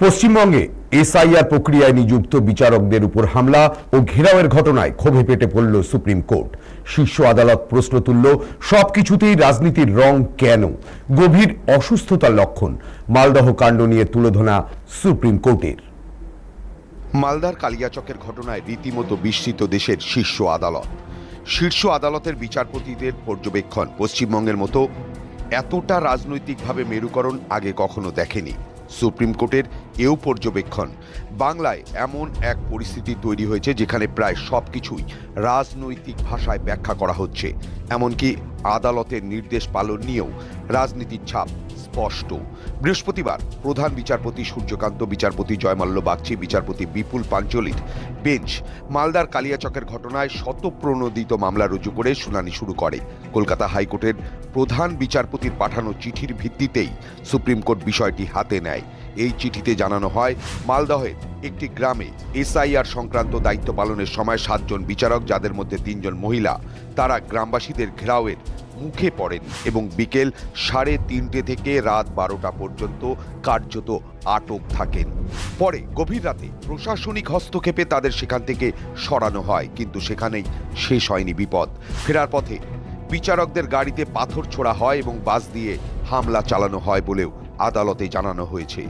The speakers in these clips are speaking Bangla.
পশ্চিমবঙ্গে এসআইআর প্রক্রিয়ায় নিযুক্ত বিচারকদের উপর হামলা ও ঘেরাওয়ের ঘটনায় ক্ষোভে ফেটে পড়ল সুপ্রিম কোর্ট। শীর্ষ আদালত প্রশ্ন তুলল, সবকিছুতেই রাজনীতির রং কেন? গভীর অসুস্থতার লক্ষণ। মালদহ কাণ্ড নিয়ে তুলোধনা সুপ্রিম কোর্টের। মালদার কালিয়াচকের ঘটনায় রীতিমতো বিস্মিত দেশের শীর্ষ আদালত। শীর্ষ আদালতের বিচারপতিদের পর্যবেক্ষণ পশ্চিমবঙ্গের মতো এতটা রাজনৈতিকভাবে মেরুকরণ আগে কখনো দেখেনি। সুপ্রিম কোর্টের এও পর্যবেক্ষণ, বাংলায় এমন এক পরিস্থিতি তৈরি হয়েছে যেখানে প্রায় সবকিছুই রাজনৈতিক ভাষায় ব্যাখ্যা করা হচ্ছে। এমনকি আদালতের নির্দেশ পালন নিয়েও রাজনীতির ছাপ স্পষ্ট। বৃহস্পতিবার প্রধান বিচারপতি সূর্যকান্ত, বিচারপতি জয়মাল্য বাগচি, বিচারপতি বিপুল পাঞ্চলির বেঞ্চ মালদার কালিয়াচকের ঘটনায় শতপ্রণোদিত মামলা রুজু করে শুনানি শুরু করে। কলকাতা হাইকোর্টের প্রধান বিচারপতির পাঠানো চিঠির ভিত্তিতেই সুপ্রিম কোর্ট বিষয়টি হাতে নেয়। এই চিঠিতে জানানো হয়, মালদহের একটি গ্রামে এসআইআর সংক্রান্ত দায়িত্ব পালনের সময় 7 জন বিচারক, যাদের মধ্যে 3 জন মহিলা, তারা গ্রামবাসীদের ঘেরাওয়ের মুখে পড়েন এবং বিকেল 3:30 থেকে রাত 12টা পর্যন্ত কার্যত আটক থাকেন। পরে গভীর রাতে প্রশাসনিক হস্তক্ষেপে তাদের সেখান থেকে সরানো হয়, কিন্তু সেখানেই শেষ হয়নি বিপদ। ফেরার পথে বিচারকদের গাড়িতে পাথর ছোড়া হয় এবং বাস দিয়ে হামলা চালানো হয় বলেও আদালতে জানানো হয়েছে।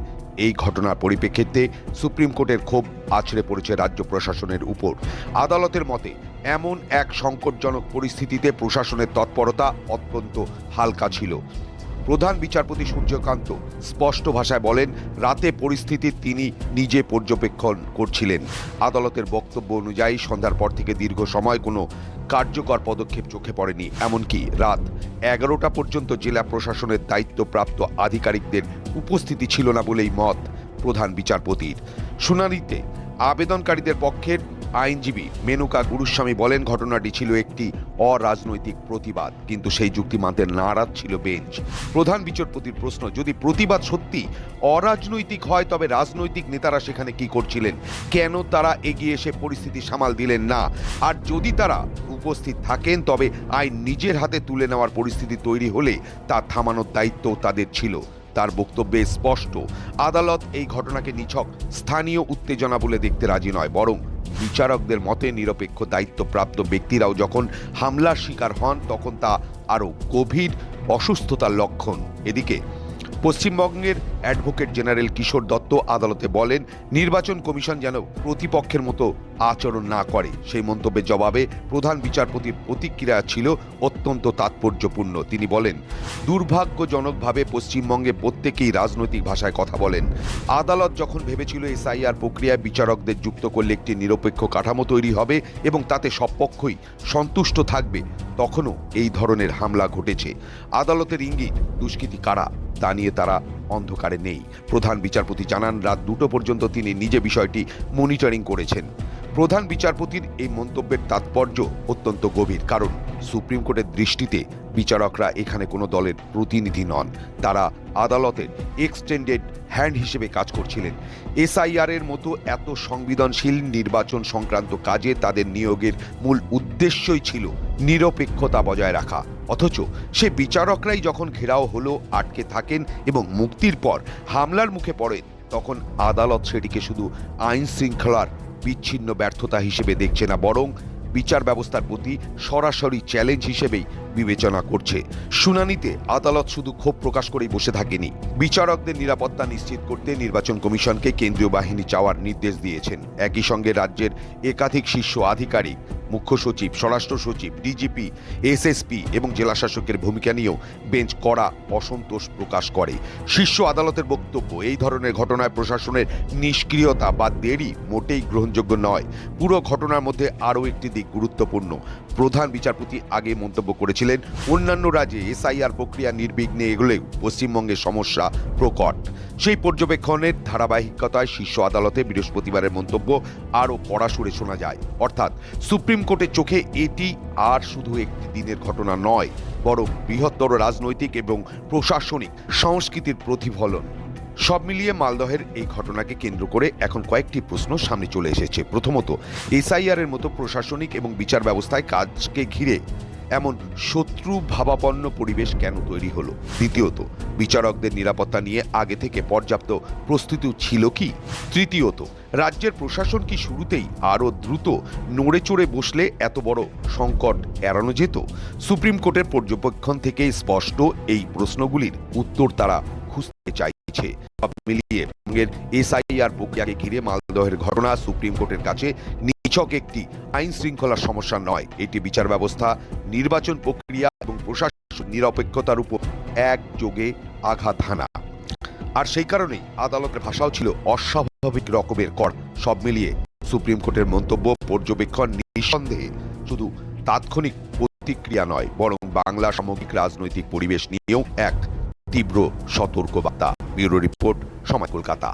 এই ঘটনার পরিপ্রেক্ষিতে সুপ্রিম কোর্টের ক্ষোভ আছড়ে পড়েছে রাজ্য প্রশাসনের উপর। আদালতের মতে, এমন এক সংকটজনক পরিস্থিতিতে প্রশাসনের তৎপরতা অত্যন্ত হালকা ছিল। প্রধান বিচারপতি সূর্যকান্ত স্পষ্ট ভাষায় বলেন, রাতে পরিস্থিতি তিনি নিজে পর্যবেক্ষণ করছিলেন। আদালতের বক্তব্য অনুযায়ী সন্ধ্যার পর থেকে দীর্ঘ সময় কোনো কার্যকর পদক্ষেপ চোখে পড়েনি। এমনকি রাত 11টা পর্যন্ত জেলা প্রশাসনের দায়িত্বপ্রাপ্ত আধিকারিকদের উপস্থিতি ছিল না বলেই মত প্রধান বিচারপতির। শুনানিতে আবেদনকারীদের পক্ষের আইনজীবী মেনকা গুরুস্বামী বলেন, ঘটনাটি ছিল একটি অরাজনৈতিক প্রতিবাদ, কিন্তু সেই যুক্তি মানতে নারাজ ছিল বেঞ্চ। প্রধান বিচারপতির প্রশ্ন, যদি প্রতিবাদ সত্যি অরাজনৈতিক হয় তবে রাজনৈতিক নেতারা সেখানে কি করছিলেন? কেন তারা এগিয়ে এসে পরিস্থিতি সামাল দিলেন না? আর যদি তারা উপস্থিত থাকেন তবে আইন নিজের হাতে তুলে নেওয়ার পরিস্থিতি তৈরি হলে তা থামানোর দায়িত্ব তাদের ছিল। তার বক্তব্যে স্পষ্ট, আদালত এই ঘটনাকে নিছক স্থানীয় উত্তেজনা বলে দেখতে রাজি নয়, বরং বিচারকদের মতে নিরপেক্ষ দায়িত্বপ্রাপ্ত ব্যক্তিরাও যখন হামলার শিকার হন তখন তা আরও গভীর অসুস্থতার লক্ষণ। এদিকে পশ্চিমবঙ্গের অ্যাডভোকেট জেনারেল কিশোর দত্ত আদালতে বলেন, নির্বাচন কমিশন যেন প্রতিপক্ষের মতো আচরণ না করে। সেই মন্তব্যের জবাবে প্রধান বিচারপতির প্রতিক্রিয়া ছিল অত্যন্ত তাৎপর্যপূর্ণ। তিনি বলেন, দুর্ভাগ্যজনকভাবে পশ্চিমবঙ্গে প্রত্যেকেই রাজনৈতিক ভাষায় কথা বলেন। আদালত যখন ভেবেছিল এসআইআর প্রক্রিয়ায় বিচারকদের যুক্ত করলে একটি নিরপেক্ষ কাঠামো তৈরি হবে এবং তাতে সব পক্ষই সন্তুষ্ট থাকবে, তখনও এই ধরনের হামলা ঘটেছে। আদালতের ইঙ্গিত, দুষ্কৃতী কারা তা নিয়ে তারা অন্ধকারে নেই। প্রধান বিচারপতি জানান, রাত 2টো পর্যন্ত তিনি নিজে বিষয়টি মনিটরিং করেছেন। প্রধান বিচারপতির এই মন্তব্যের তাৎপর্য অত্যন্ত গভীর, কারণ সুপ্রিম কোর্টের দৃষ্টিতে বিচারকরা এখানে কোনো দলের প্রতিনিধি নন। তারা আদালতের এক্সটেন্ডেড হ্যান্ড হিসেবে কাজ করছিলেন। এসআইআর এর মতো এত সংবেদনশীল নির্বাচন সংক্রান্ত কাজে তাদের নিয়োগের মূল উদ্দেশ্যই ছিল নিরপেক্ষতা বজায় রাখা। অথচ সে বিচারকরাই যখন ঘেরাও হলো, আটকে থাকেন এবং মুক্তির পর হামলার মুখে পড়েন, তখন আদালত সেটিকে শুধু আইন শৃঙ্খলার বিচ্ছিন্ন ব্যর্থতা হিসেবে দেখছে না, বরং বিচার ব্যবস্থার প্রতি সরাসরি চ্যালেঞ্জ হিসেবেই বিবেচনা করছে। শুনানিতে আদালত শুধু ক্ষোভ প্রকাশ করেই বসে থাকেনি, বিচারকদের নিরাপত্তা নিশ্চিত করতে নির্বাচন কমিশনকে কেন্দ্রীয় বাহিনী চাওয়ার নির্দেশ দিয়েছেন। একই সঙ্গে রাজ্যের একাধিক শীর্ষ আধিকারিক, মুখ্য সচিব, স্বরাষ্ট্র সচিব, ডিজিপি, এসএসপি এবং জেলা শাসকের ভূমিকা নিয়েও বেঞ্চ কড়া অসন্তোষ প্রকাশ করে। শীর্ষ আদালতের বক্তব্য, এই ধরনের ঘটনায় প্রশাসনের নিষ্ক্রিয়তা বা দেরি মোটেই গ্রহণযোগ্য নয়। পুরো ঘটনার মধ্যে আরও একটি দিক গুরুত্বপূর্ণ। প্রধান বিচারপতি আগে মন্তব্য করেছিলেন, অন্যান্য রাজ্যে এসআইআর প্রক্রিয়া নির্বিঘ্নে এগোলেও পশ্চিমবঙ্গে সমস্যা প্রকট। সেই পর্যবেক্ষণের ধারাবাহিকতায় শীর্ষ আদালতে বৃহস্পতিবারের মন্তব্য আরও কড়া সুরে শোনা যায়। অর্থাৎ সুপ্রিম কোর্টের চোখে এটি আর শুধু একটি দিনের ঘটনা নয়, বরং বৃহত্তর রাজনৈতিক এবং প্রশাসনিক সংস্কৃতির প্রতিফলন। সব মিলিয়ে মালদহের এই ঘটনাকে কেন্দ্র করে এখন কয়েকটি প্রশ্ন সামনে চলে এসেছে। প্রথমত, এসআইআর এর মতো প্রশাসনিক এবং বিচার ব্যবস্থায় কাজকে ঘিরে এমন শত্রু ভাবাপন্ন পরিবেশ কেন তৈরি হলো? দ্বিতীয়ত, বিচারকদের নিরাপত্তা নিয়ে আগে থেকে পর্যাপ্ত প্রস্তুতি ছিল কি? তৃতীয়ত, রাজ্যের প্রশাসন কি শুরুতেই আরও দ্রুত নড়ে চড়ে বসলে এত বড় সংকট এড়ানো যেত? সুপ্রিম কোর্টের পর্যবেক্ষণ থেকেই স্পষ্ট এই প্রশ্নগুলির উত্তর তারা খুঁজতে চাইছে। সব মিলিয়ে বঙ্গের এসআইআর প্রক্রিয়াকে ঘিরে মালদহের ঘটনা সুপ্রিম কোর্টের কাছে নিছক একটি আইন শৃঙ্খলার সমস্যা নয়, এটি বিচার ব্যবস্থা, নির্বাচন প্রক্রিয়া এবং প্রশাসন নিরপেক্ষতার উপর একযোগে আঘাত হানা। আর সেই কারণেই আদালতের ভাষাও ছিল অস্বাভাবিক রকমের কড়া। সব মিলিয়ে সুপ্রিম কোর্টের মন্তব্য, পর্যবেক্ষণ নিঃসন্দেহে শুধু তাৎক্ষণিক প্রতিক্রিয়া নয়, বরং বাংলা সামগ্রিক রাজনৈতিক পরিবেশ নিয়েও এক তীব্র সতর্কবার্তা। ব্যুরো রিপোর্ট, সময়, কলকাতা।